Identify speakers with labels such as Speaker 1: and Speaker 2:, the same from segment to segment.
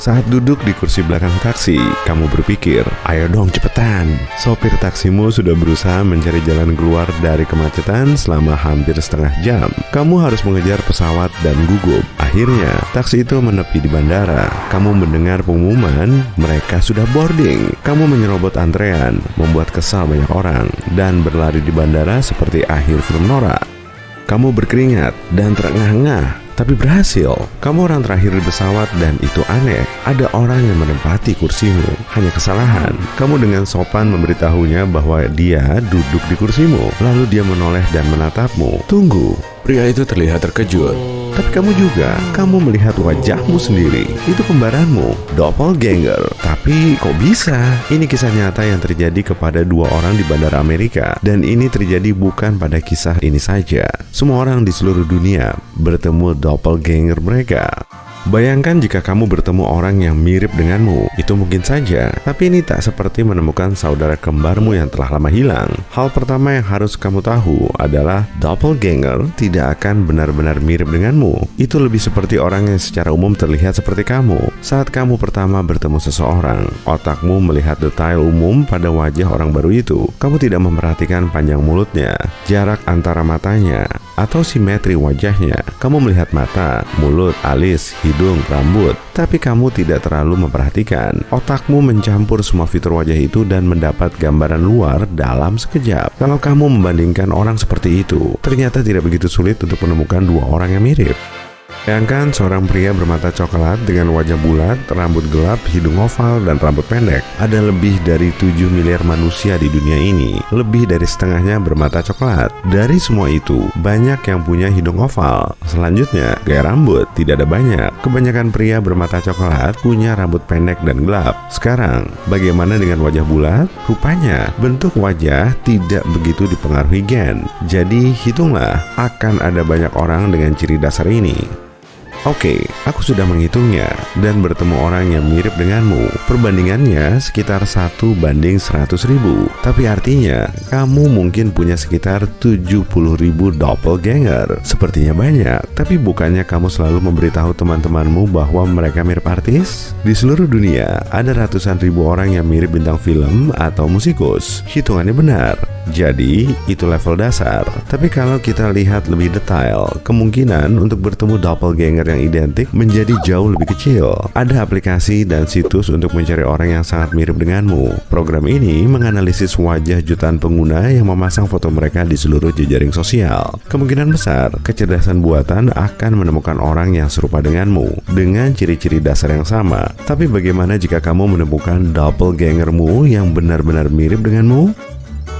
Speaker 1: Saat duduk di kursi belakang taksi, kamu berpikir, ayo dong cepetan. Sopir taksimu sudah berusaha mencari jalan keluar dari kemacetan selama hampir setengah jam. Kamu harus mengejar pesawat dan gugup. Akhirnya, taksi itu menepi di bandara. Kamu mendengar pengumuman, mereka sudah boarding. Kamu menyerobot antrean, membuat kesal banyak orang, dan berlari di bandara seperti akhir film norak. Kamu berkeringat dan terengah-engah, tapi berhasil. Kamu orang terakhir di pesawat dan itu aneh. Ada orang yang menempati kursimu. Hanya kesalahan. Kamu dengan sopan memberitahunya bahwa dia duduk di kursimu. Lalu dia menoleh dan menatapmu. Tunggu. Pria itu terlihat terkejut. Tapi kamu melihat wajahmu sendiri. Itu kembaranmu, doppelganger. Tapi kok bisa? Ini kisah nyata yang terjadi kepada dua orang di bandara Amerika. Dan ini terjadi bukan pada kisah ini saja. Semua orang di seluruh dunia bertemu doppelganger mereka. Bayangkan jika kamu bertemu orang yang mirip denganmu, itu mungkin saja, tapi ini tak seperti menemukan saudara kembarmu yang telah lama hilang. Hal pertama yang harus kamu tahu adalah doppelganger tidak akan benar-benar mirip denganmu. Itu lebih seperti orang yang secara umum terlihat seperti kamu. Saat kamu pertama bertemu seseorang, otakmu melihat detail umum pada wajah orang baru itu. Kamu tidak memperhatikan panjang mulutnya, jarak antara matanya, atau simetri wajahnya. Kamu melihat mata, mulut, alis, hidung, rambut, tapi kamu tidak terlalu memperhatikan. Otakmu mencampur semua fitur wajah itu dan mendapat gambaran luar dalam sekejap. Kalau kamu membandingkan orang seperti itu, ternyata tidak begitu sulit untuk menemukan dua orang yang mirip. Bayangkan seorang pria bermata coklat dengan wajah bulat, rambut gelap, hidung oval, dan rambut pendek. Ada lebih dari 7 miliar manusia di dunia ini. Lebih dari setengahnya bermata coklat. Dari semua itu, banyak yang punya hidung oval. Selanjutnya, gaya rambut. Tidak ada banyak. Kebanyakan pria bermata coklat punya rambut pendek dan gelap. Sekarang, bagaimana dengan wajah bulat? Rupanya, bentuk wajah tidak begitu dipengaruhi gen. Jadi, hitunglah, akan ada banyak orang dengan ciri dasar ini. Oke, aku sudah menghitungnya dan bertemu orang yang mirip denganmu. Perbandingannya sekitar 1:100.000. Tapi artinya, kamu mungkin punya sekitar 70.000 doppelganger. Sepertinya banyak, tapi bukannya kamu selalu memberitahu teman-temanmu bahwa mereka mirip artis? Di seluruh dunia, ada ratusan ribu orang yang mirip bintang film atau musikus. Hitungannya benar. Jadi, itu level dasar. Tapi kalau kita lihat lebih detail, kemungkinan untuk bertemu doppelganger yang identik menjadi jauh lebih kecil. Ada aplikasi dan situs untuk mencari orang yang sangat mirip denganmu. Program ini menganalisis wajah jutaan pengguna yang memasang foto mereka di seluruh jejaring sosial. Kemungkinan besar, kecerdasan buatan akan menemukan orang yang serupa denganmu dengan ciri-ciri dasar yang sama. Tapi bagaimana jika kamu menemukan doppelgangermu yang benar-benar mirip denganmu?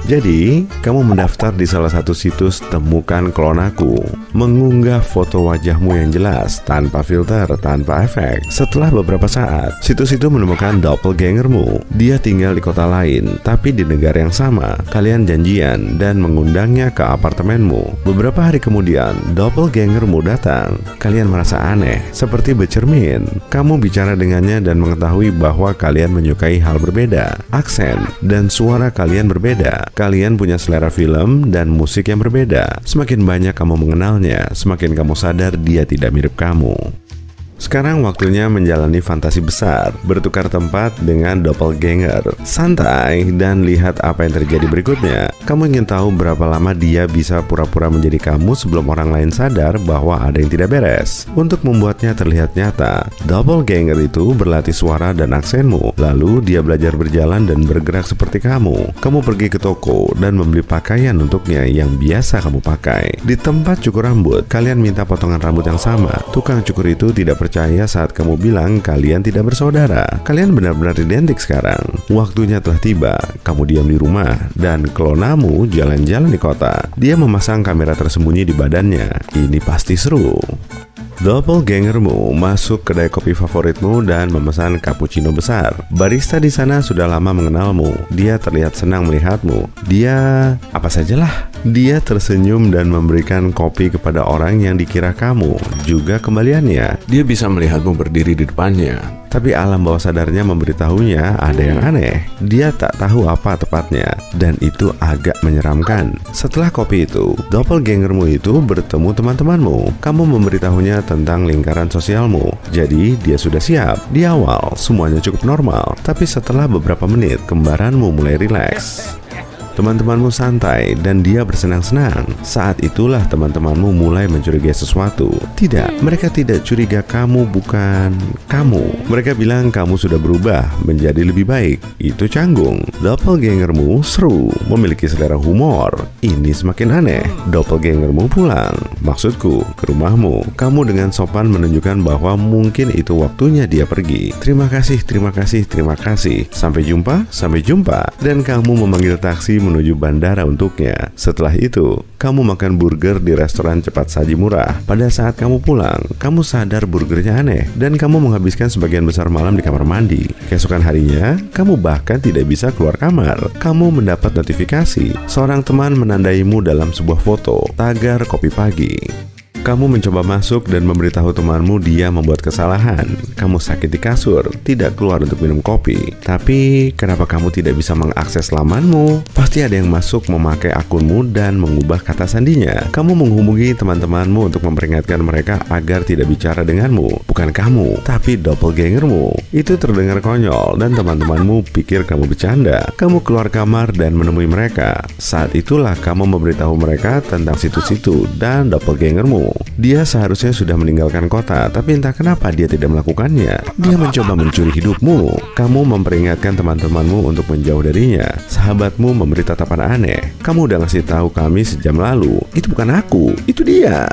Speaker 1: Jadi, kamu mendaftar di salah satu situs Temukan Klon Aku, mengunggah foto wajahmu yang jelas, tanpa filter, tanpa efek. Setelah beberapa saat, situs itu menemukan doppelgangermu. Dia tinggal di kota lain, tapi di negara yang sama. Kalian janjian dan mengundangnya ke apartemenmu. Beberapa hari kemudian, doppelgangermu datang. Kalian merasa aneh, seperti bercermin. Kamu bicara dengannya dan mengetahui bahwa kalian menyukai hal berbeda. Aksen dan suara kalian berbeda. Kalian punya selera film dan musik yang berbeda. Semakin banyak kamu mengenalnya, semakin kamu sadar dia tidak mirip kamu. Sekarang waktunya menjalani fantasi besar, bertukar tempat dengan doppelganger. Santai dan lihat apa yang terjadi berikutnya. Kamu ingin tahu berapa lama dia bisa pura-pura menjadi kamu sebelum orang lain sadar bahwa ada yang tidak beres. Untuk membuatnya terlihat nyata, doppelganger itu berlatih suara dan aksenmu. Lalu dia belajar berjalan dan bergerak seperti kamu. Kamu pergi ke toko dan membeli pakaian untuknya yang biasa kamu pakai. Di tempat cukur rambut, kalian minta potongan rambut yang sama. Tukang cukur itu tidak percaya saat kamu bilang kalian tidak bersaudara. Kalian benar-benar identik sekarang. Waktunya telah tiba. Kamu diam di rumah dan klonamu jalan-jalan di kota. Dia memasang kamera tersembunyi di badannya. Ini pasti seru. Doppelgangermu masuk kedai kopi favoritmu dan memesan cappuccino besar. Barista di sana sudah lama mengenalmu. Dia terlihat senang melihatmu. Dia apa sajalah. Dia tersenyum dan memberikan kopi kepada orang yang dikira kamu. Juga kembaliannya, dia bisa melihatmu berdiri di depannya. Tapi alam bawah sadarnya memberitahunya ada yang aneh. Dia tak tahu apa tepatnya, dan itu agak menyeramkan. Setelah kopi itu, doppelgangermu itu bertemu teman-temanmu. Kamu memberitahunya tentang lingkaran sosialmu. Jadi dia sudah siap. Di awal semuanya cukup normal, tapi setelah beberapa menit kembaranmu mulai rileks. Teman-temanmu santai dan dia bersenang-senang. Saat itulah teman-temanmu mulai mencurigai sesuatu. Tidak, mereka tidak curiga kamu bukan kamu. Mereka bilang kamu sudah berubah menjadi lebih baik. Itu canggung. Doppelgangermu seru, memiliki selera humor. Ini semakin aneh. Doppelgangermu pulang, maksudku ke rumahmu. Kamu dengan sopan menunjukkan bahwa mungkin itu waktunya dia pergi. Terima kasih, terima kasih, terima kasih. Sampai jumpa, sampai jumpa. Dan kamu memanggil taksi menuju bandara untuknya. Setelah itu, kamu makan burger di restoran cepat saji murah. Pada saat kamu pulang, kamu sadar burgernya aneh dan kamu menghabiskan sebagian besar malam di kamar mandi. Keesokan harinya, kamu bahkan tidak bisa keluar kamar. Kamu mendapat notifikasi. Seorang teman menandaimu dalam sebuah foto, tagar kopi pagi. Kamu mencoba masuk dan memberitahu temanmu dia membuat kesalahan. Kamu sakit di kasur, tidak keluar untuk minum kopi. Tapi kenapa kamu tidak bisa mengakses lamanmu? Pasti ada yang masuk memakai akunmu dan mengubah kata sandinya. Kamu menghubungi teman-temanmu untuk memperingatkan mereka agar tidak bicara denganmu. Bukan kamu, tapi doppelgangermu. Itu terdengar konyol dan teman-temanmu pikir kamu bercanda. Kamu keluar kamar dan menemui mereka. Saat itulah kamu memberitahu mereka tentang situs itu dan doppelgangermu. Dia seharusnya sudah meninggalkan kota, tapi entah kenapa dia tidak melakukannya. Dia mencoba mencuri hidupmu. Kamu memperingatkan teman-temanmu untuk menjauh darinya. Sahabatmu memberi tatapan aneh. Kamu udah ngasih tahu kami sejam lalu. Itu bukan aku, itu dia.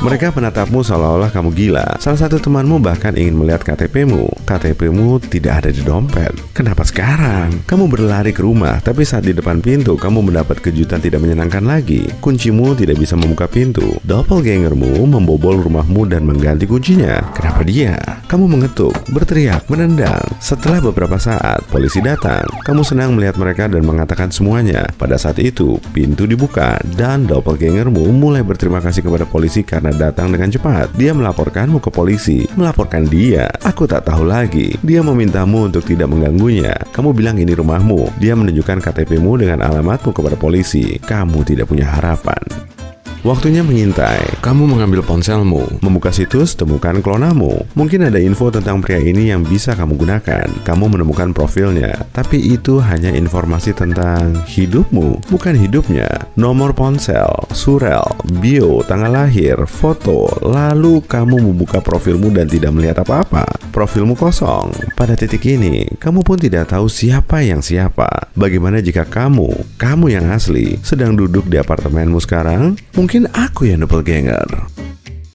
Speaker 1: Mereka menatapmu seolah-olah kamu gila. Salah satu temanmu bahkan ingin melihat KTP-mu. KTP-mu tidak ada di dompet. Kenapa sekarang? Kamu berlari ke rumah, tapi saat di depan pintu, kamu mendapat kejutan tidak menyenangkan lagi. Kuncimu tidak bisa membuka pintu. Doppelgangermu membobol rumahmu dan mengganti kuncinya. Kenapa dia? Kamu mengetuk, berteriak, menendang. Setelah beberapa saat, polisi datang. Kamu senang melihat mereka dan mengatakan semuanya. Pada saat itu, pintu dibuka dan doppelgangermu mulai berterima kasih kepada polisi karena datang dengan cepat. Dia melaporkanmu ke polisi. Melaporkan dia? Aku tak tahu lagi. Dia memintamu untuk tidak mengganggunya. Kamu bilang ini rumahmu. Dia menunjukkan KTP-mu dengan alamatmu kepada polisi. Kamu tidak punya harapan. Waktunya mengintai. Kamu mengambil ponselmu, membuka situs, temukan klonamu. Mungkin ada info tentang pria ini yang bisa kamu gunakan. Kamu menemukan profilnya, tapi itu hanya informasi tentang hidupmu, bukan hidupnya. Nomor ponsel, surel, bio, tanggal lahir, foto. Lalu kamu membuka profilmu dan tidak melihat apa-apa. Profilmu kosong. Pada titik ini, kamu pun tidak tahu siapa yang siapa. Bagaimana jika kamu yang asli, sedang duduk di apartemenmu sekarang? Mungkin aku yang doppelganger.